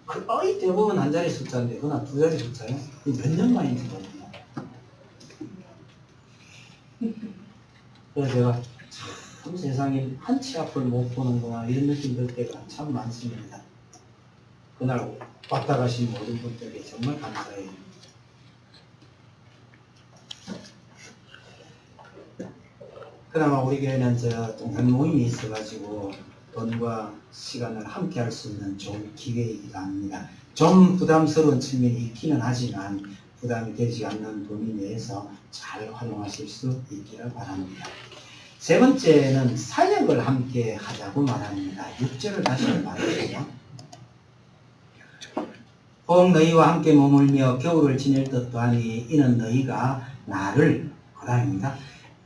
거의 대부분 한 자리 숫자인데, 그나 두 자리 숫자예요? 몇 년 만인지 모릅니다. 그래서 제가 참 세상에 한 치 앞을 못 보는구나, 이런 느낌 들 때가 참 많습니다. 그날 왔다 가신 모든 분들께 정말 감사해요. 그나마 우리 교회는 동생 모임이 있어가지고 돈과 시간을 함께 할 수 있는 좋은 기회이기도 합니다. 좀 부담스러운 측면이 있기는 하지만 부담이 되지 않는 범위 내에서 잘 활용하실 수 있기를 바랍니다. 세 번째는 사역을 함께 하자고 말합니다. 6절을 다시 말해주세요. 꼭 너희와 함께 머물며 겨울을 지낼 듯도 하니 이는 너희가 나를 그다음입니다.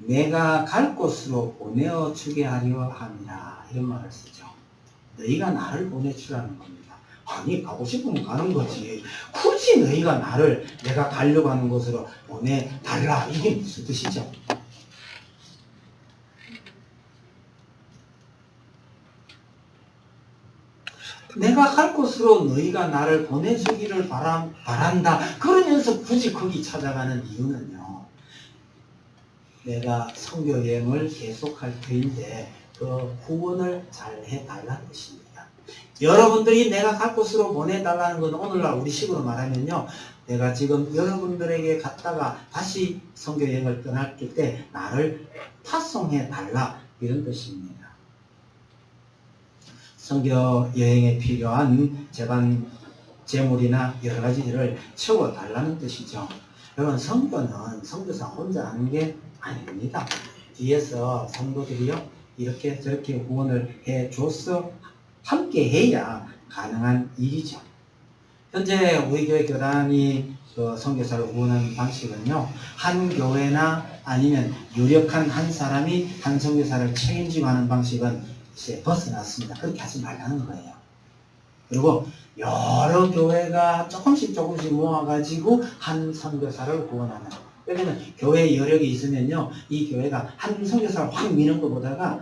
내가 갈 곳으로 보내어 주게 하려 함이라. 이런 말을 쓰죠. 너희가 나를 보내주라는 겁니다. 아니 가고 싶으면 가는 거지. 굳이 너희가 나를 내가 가려고 하는 곳으로 보내달라. 이게 무슨 뜻이죠? 내가 갈 곳으로 너희가 나를 보내주기를 바란다. 그러면서 굳이 거기 찾아가는 이유는요. 내가 선교 여행을 계속할 터인데 그 후원을 잘 해달라는 것입니다. 여러분들이 내가 갈 곳으로 보내달라는 건 오늘날 우리식으로 말하면요. 내가 지금 여러분들에게 갔다가 다시 선교 여행을 떠날 때 나를 파송해달라. 이런 뜻입니다. 선교 여행에 필요한 재반 재물이나 여러 가지들을 채워달라는 뜻이죠. 여러분 선교는 선교사 혼자 하는 게 아닙니다. 뒤에서 성도들이요 이렇게 저렇게 후원을 해줘서 함께 해야 가능한 일이죠. 현재 우리 교회 교단이 선교사를 후원하는 방식은요, 한 교회나 아니면 유력한 한 사람이 한 선교사를 책임지고 하는 방식은 이제 벗어났습니다. 그렇게 하지 말라는 거예요. 그리고 여러 교회가 조금씩 모아가지고 한 선교사를 후원하는. 왜냐면 교회 여력이 있으면요, 이 교회가 한 선교사를 확 미는 것보다가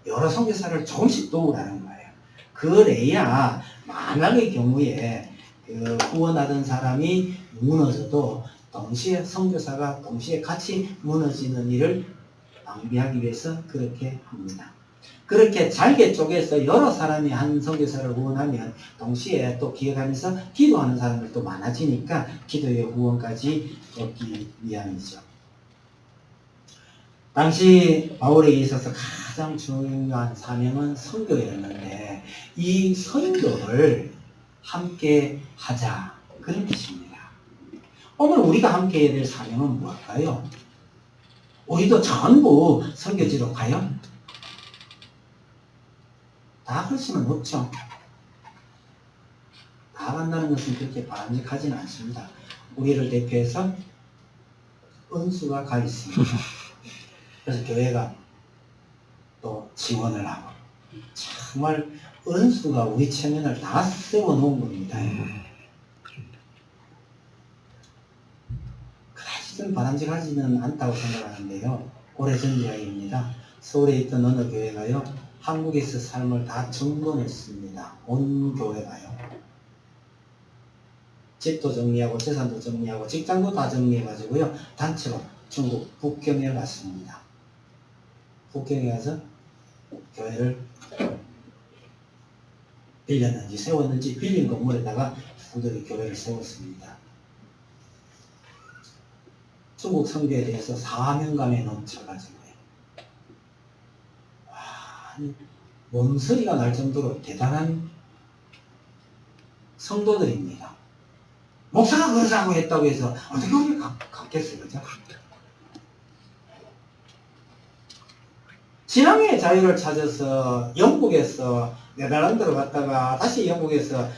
여러 선교사를 조금씩 도우라는 거예요. 그래야 만약의 경우에 그 후원하던 사람이 무너져도 동시에 선교사가 동시에 같이 무너지는 일을 방비하기 위해서 그렇게 합니다. 그렇게 잘게 쪼개서 여러 사람이 한 선교사를 후원하면 동시에 또 기억하면서 기도하는 사람들도 많아지니까 기도의 후원까지 얻기 위함이죠. 당시 바울에게 있어서 가장 중요한 사명은 선교였는데 이 선교를 함께 하자 그런 뜻입니다. 오늘 우리가 함께 해야 될 사명은 뭘까요? 우리도 전부 선교지로 가요? 다 갈 수는 없죠. 다 간다는 것은 그렇게 바람직하지는 않습니다. 우리를 대표해서 은수가 가 있습니다. 그래서 교회가 또 지원을 하고 정말 은수가 우리 체면을 다 세워놓은 겁니다. 그다지 바람직하지는 않다고 생각하는데요. 오래전 이야기입니다. 서울에 있던 어느 교회가요. 한국에서 삶을 다 정돈했습니다. 온 교회가요. 집도 정리하고 재산도 정리하고 직장도 다 정리해가지고요. 단체로 중국 북경에 갔습니다. 북경에 가서 교회를 빌렸는지 세웠는지 빌린 건물에다가 그들이 교회를 세웠습니다. 중국 선교에 대해서 사명감에 넘쳐가지고요. 몸서리가 날 정도로 대단한 성도들입니다. 목사가 누가 그러자고 했다고 해서 어떻게 우리 갖겠어요, 그죠? 신앙의 자유를 찾아서 영국에서 네덜란드로 갔다가 다시 영국에서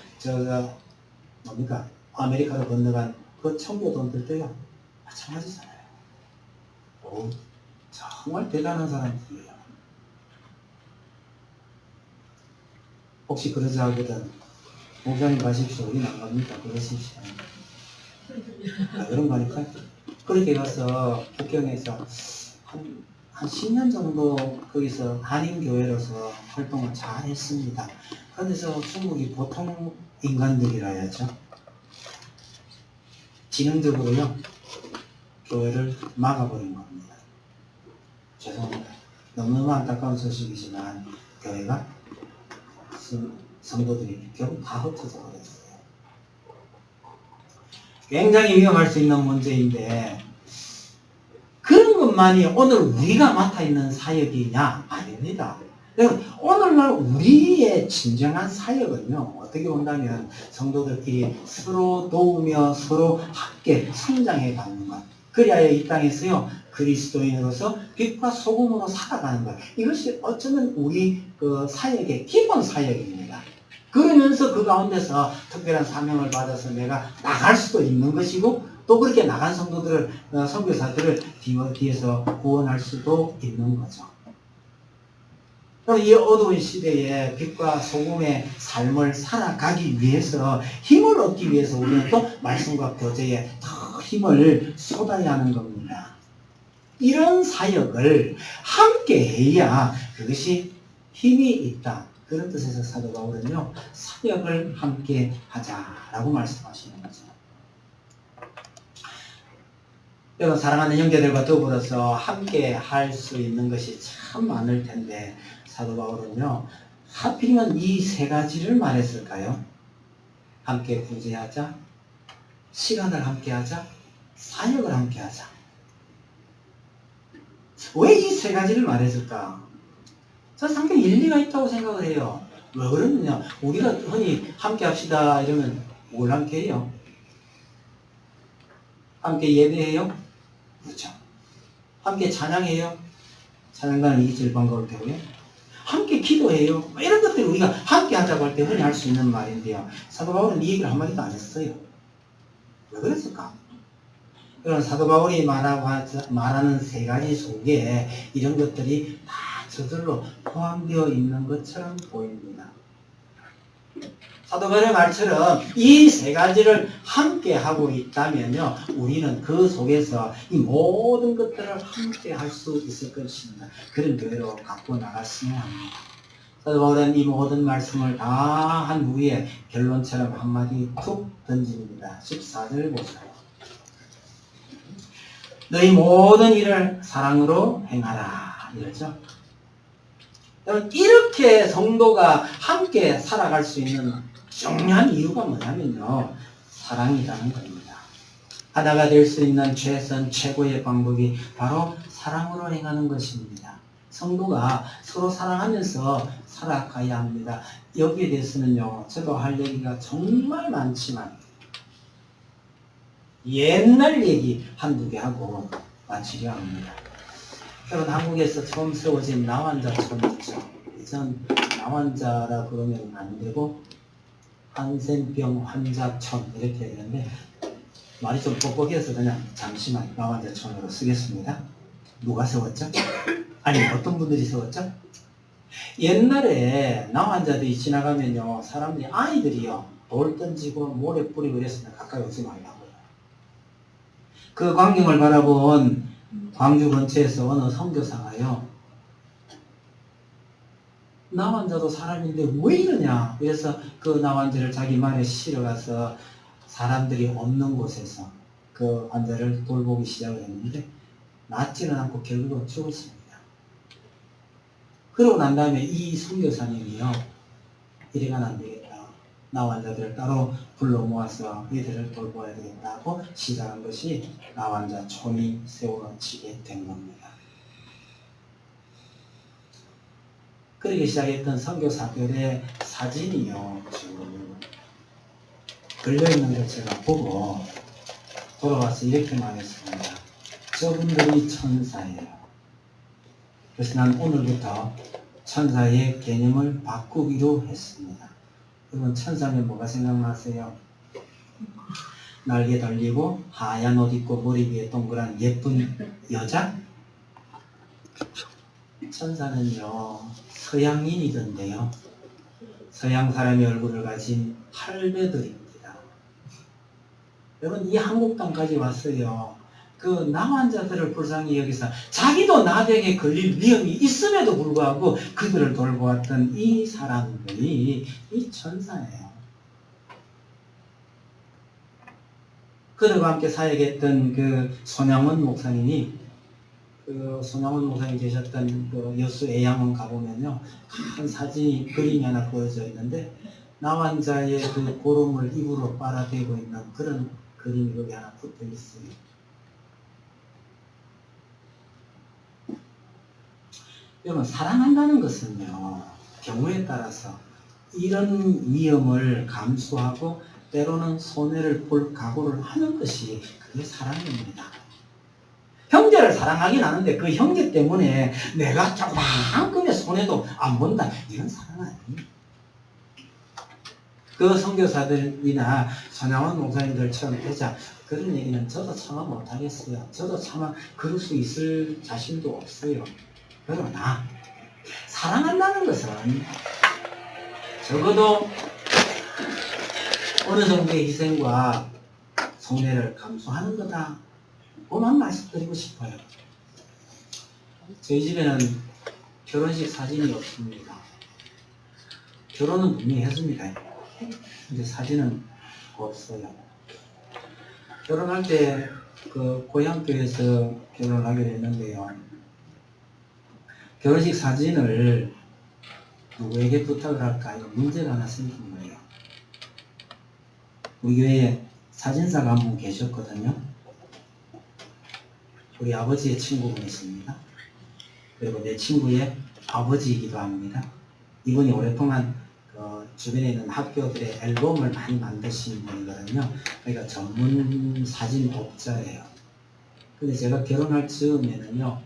뭡니까? 아메리카로 건너간 그 청교도들도요, 마찬가지잖아요. 오, 정말 대단한 사람들이에요. 혹시 그러지 하거든 목사님 가십시오. 우리는 안 갑니다. 그러십시오. 그런 거니까 그렇게 가서 북경에서 한 10년 정도 거기서 한인교회로서 활동을 잘 했습니다. 그래서 중국이 보통 인간들이라 해야죠. 지능적으로요, 교회를 막아버린 겁니다. 죄송합니다. 너무너무 안타까운 소식이지만 교회가 성도들이 결국 다 흩어져 버렸어요. 굉장히 위험할 수 있는 문제인데 그런 것만이 오늘 우리가 맡아 있는 사역이냐? 아닙니다. 오늘날 우리의 진정한 사역은요, 어떻게 본다면 성도들끼리 서로 도우며 서로 함께 성장해 가는 것. 그래야 이 땅에서요, 그리스도인으로서 빛과 소금으로 살아가는 것. 이것이 어쩌면 우리 그 사역의 기본 사역입니다. 그러면서 그 가운데서 특별한 사명을 받아서 내가 나갈 수도 있는 것이고, 또 그렇게 나간 성도들을, 선교사들을 뒤에서 구원할 수도 있는 거죠. 이 어두운 시대에 빛과 소금의 삶을 살아가기 위해서 힘을 얻기 위해서 우리는 또 말씀과 교제에 더 힘을 쏟아야 하는 겁니다. 이런 사역을 함께 해야 그것이 힘이 있다. 그런 뜻에서 사도 바울은요, 사역을 함께 하자라고 말씀하시는 거죠. 여러분, 사랑하는 형제들과 더불어서 함께 할 수 있는 것이 참 많을 텐데 사도 바울은요, 하필이면 이 세 가지를 말했을까요? 함께 구제하자, 시간을 함께 하자, 사역을 함께 하자. 왜 이 세 가지를 말했을까? 저는 상당히 일리가 있다고 생각을 해요. 왜 그러느냐? 우리가 흔히 함께 합시다 이러면 뭘 함께 해요? 함께 예배해요? 그렇죠. 함께 찬양해요? 찬양단은 2절 반가울 때고요. 함께 기도해요. 이런 것들을 우리가 함께 하자고 할 때 흔히 할 수 있는 말인데요. 사도 바울은 이 얘기를 한마디도 안 했어요. 왜 그랬을까? 그런 사도 바울이 말하는 세 가지 속에 이런 것들이 다 저절로 포함되어 있는 것처럼 보입니다. 사도 바울의 말처럼 이 세 가지를 함께 하고 있다면요, 우리는 그 속에서 이 모든 것들을 함께 할 수 있을 것입니다. 그런 교회로 갖고 나갔으면 합니다. 사도 바울은 이 모든 말씀을 다 한 후에 결론처럼 한마디 툭 던집니다. 14절 보세요. 너희 모든 일을 사랑으로 행하라. 이러죠. 이렇게 성도가 함께 살아갈 수 있는 중요한 이유가 뭐냐면요, 사랑이라는 겁니다. 하나가 될 수 있는 최고의 방법이 바로 사랑으로 행하는 것입니다. 성도가 서로 사랑하면서 살아가야 합니다. 여기에 대해서는요, 저도 할 얘기가 정말 많지만 옛날 얘기 한두 개 하고 마치려 합니다. 여러분, 한국에서 처음 세워진 나환자촌 있죠. 이전 나환자라 그러면 안 되고 한센병 환자촌 이렇게 되는데 말이 좀 뻑뻑해서 그냥 잠시만 나환자촌으로 쓰겠습니다. 누가 세웠죠? 아니, 어떤 분들이 세웠죠? 옛날에 나환자들이 지나가면요, 사람들이, 아이들이요, 돌 던지고 모래 뿌리고 이랬으면 가까이 오지 말라고요. 그 광경을 바라본 광주 근처에서 어느 선교사가요, 나환자도 사람인데 왜 이러냐. 그래서 그 나환자를 자기 말에 실어가서 사람들이 없는 곳에서 그 환자를 돌보기 시작을 했는데 낫지는 않고 결국은 죽었습니다. 그러고 난 다음에 이 선교사님이요, 이래가는 안 되겠다. 나환자들을 따로 불러 모아서 이들을 돌봐야 되겠다고 시작한 것이 나환자촌이 세워지게 된 겁니다. 그렇게 시작했던 선교사들의 사진이요, 지금 걸려있는 걸 제가 보고 돌아와서 이렇게 말했습니다. 저분들이 천사예요. 그래서 난 오늘부터 천사의 개념을 바꾸기로 했습니다. 여러분 천사면 뭐가 생각나세요? 날개 달리고 하얀 옷 입고 머리 위에 동그란 예쁜 여자? 천사는요 서양인이던데요. 서양 사람의 얼굴을 가진 할배들입니다. 여러분 이 한국 땅까지 왔어요. 그 남환자들을 불쌍히 여기서 자기도 나병에 걸릴 위험이 있음에도 불구하고 그들을 돌보았던 이 사람들이 이 천사예요. 그들과 함께 사역했던 그 손양원 목사님이 손양원 목사님 계셨던 그 여수 애양원 가보면요 큰 사진이 그림이 하나 보여져 있는데 나환자의 그 고름을 입으로 빨아대고 있는 그런 그림이 여기 하나 붙어 있어요. 여러분 사랑한다는 것은요 경우에 따라서 이런 위험을 감수하고 때로는 손해를 볼 각오를 하는 것이 그게 사랑입니다. 형제를 사랑하긴 하는데 그 형제 때문에 내가 조금의 손해도 안 본다 이런 사랑 아닙니다. 그 선교사들이나 손양원 목사님들처럼 되자 그런 얘기는 저도 참아 못하겠어요. 저도 참아 그럴 수 있을 자신도 없어요. 그러나 사랑한다는 것은 적어도 어느 정도의 희생과 손해를 감수하는 거다. 그만 말씀드리고 싶어요. 저희 집에는 결혼식 사진이 없습니다. 결혼은 분명히 했습니다. 근데 사진은 없어요. 결혼할 때 그 고향교회에서 결혼을 하게 됐는데요. 결혼식 사진을 누구에게 부탁을 할까요? 문제가 하나 생긴 거예요. 우리 교회에 사진사가 한 분 계셨거든요. 우리 아버지의 친구분이십니다. 그리고 내 친구의 아버지이기도 합니다. 이분이 오랫동안 주변에 있는 학교들의 앨범을 많이 만드신 분이거든요. 그러니까 전문 사진업자예요. 근데 제가 결혼할 즈음에는요.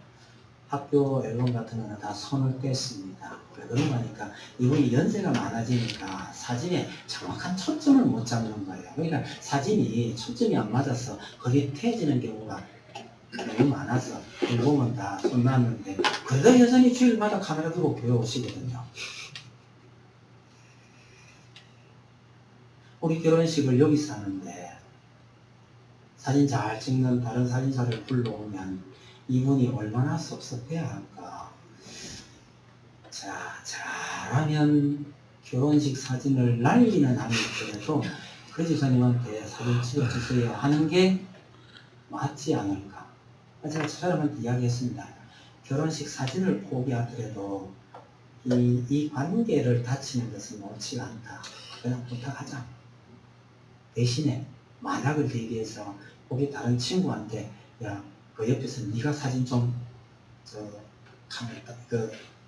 학교 앨범 같은 거는 다 손을 뗐습니다. 왜 그런가 하니까 이분이 연세가 많아지니까 사진에 정확한 초점을 못 잡는 거예요. 그러니까 사진이 초점이 안 맞아서 거기에 태지는 경우가 너무 많아서 앨범은 다 손 놨는데 그래도 여전히 주일마다 카메라 들고 교회 오시거든요. 우리 결혼식을 여기서 하는데 사진 잘 찍는 다른 사진사를 불러오면 이분이 얼마나 섭섭해야 할까. 자, 잘하면 결혼식 사진을 날리는 하면서도 그 집사님한테 사진 찍어주세요 하는 게 맞지 않을까. 제가 저 사람한테 이야기했습니다. 결혼식 사진을 포기하더라도 이 관계를 다치는 것은 옳지가 않다. 그냥 부탁하자. 대신에 만약을 대비해서 거기 다른 친구한테 야, 그 옆에서 네가 사진 좀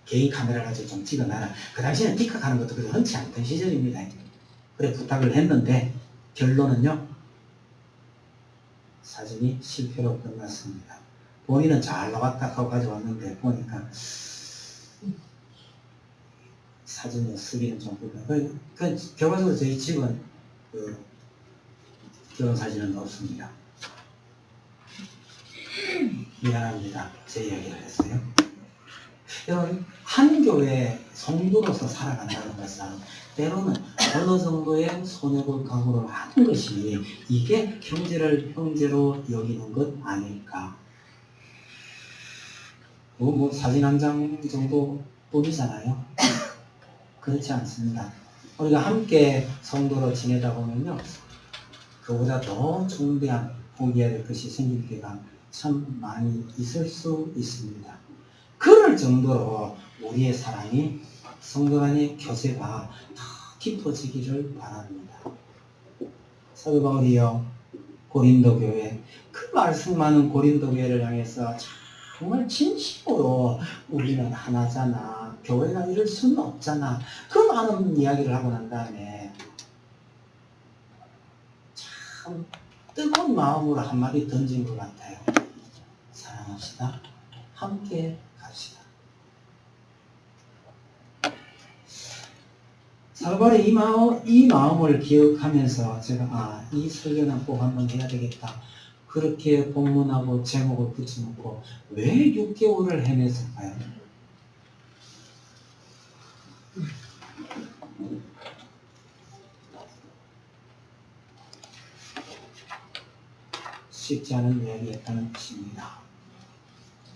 개인 카메라 가지고 좀 찍어놔라. 그 당시에는 틱톡하는 것도 그렇게 흔치 않던 시절입니다. 그래 부탁을 했는데 결론은요. 사진이 실패로 끝났습니다. 본인은 잘 나왔다 하고 가져왔는데 보니까 사진을 쓰기는 좀 불편. 결과적으로 저희 집은 결혼 사진은 없습니다. 미안합니다. 제 이야기를 했어요. 여러분, 한 교회 성도로서 살아간다는 것은 때로는 어느 정도의 손해볼 각오를 하는 것이 이게 형제를 형제로 여기는 것 아닐까. 뭐 사진 한 장 정도 뿐이잖아요. 그렇지 않습니다. 우리가 함께 성도로 지내다 보면요. 그보다 더 중대한 포기해야 될 것이 생길 때가 참 많이 있을 수 있습니다. 그럴 정도로 우리의 사랑이 성도 간의 교제가 더 깊어지기를 바랍니다. 사도 바울이요 고린도 교회 그 말씀 많은 고린도 교회를 향해서 정말 진심으로 우리는 하나잖아. 교회가 이럴 수는 없잖아. 그 많은 이야기를 하고 난 다음에 참 뜨거운 마음으로 한마디 던진 것 같아요. 사랑합시다. 함께 갑시다. 사도 바울의 이 마음을 기억하면서 제가 이 설교는 꼭 한번 해야 되겠다. 그렇게 본문하고 제목을 붙여놓고 왜 6개월을 헤맸을까요? 쉽지 않은 이야기였다는 뜻입니다.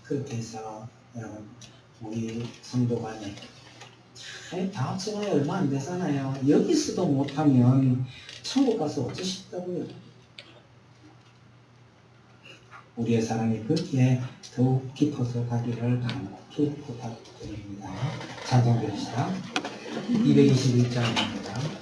그렇게 해서 여러분 우리 성도 간에 다 합쳐봐야 얼마 안 되잖아요. 여기서도 못하면 천국 가서 어쩌시다고요. 우리의 사랑이 그렇게 더욱 깊어서 가기를 간곡히 부탁드립니다. 찬송 드립시다. 221장입니다.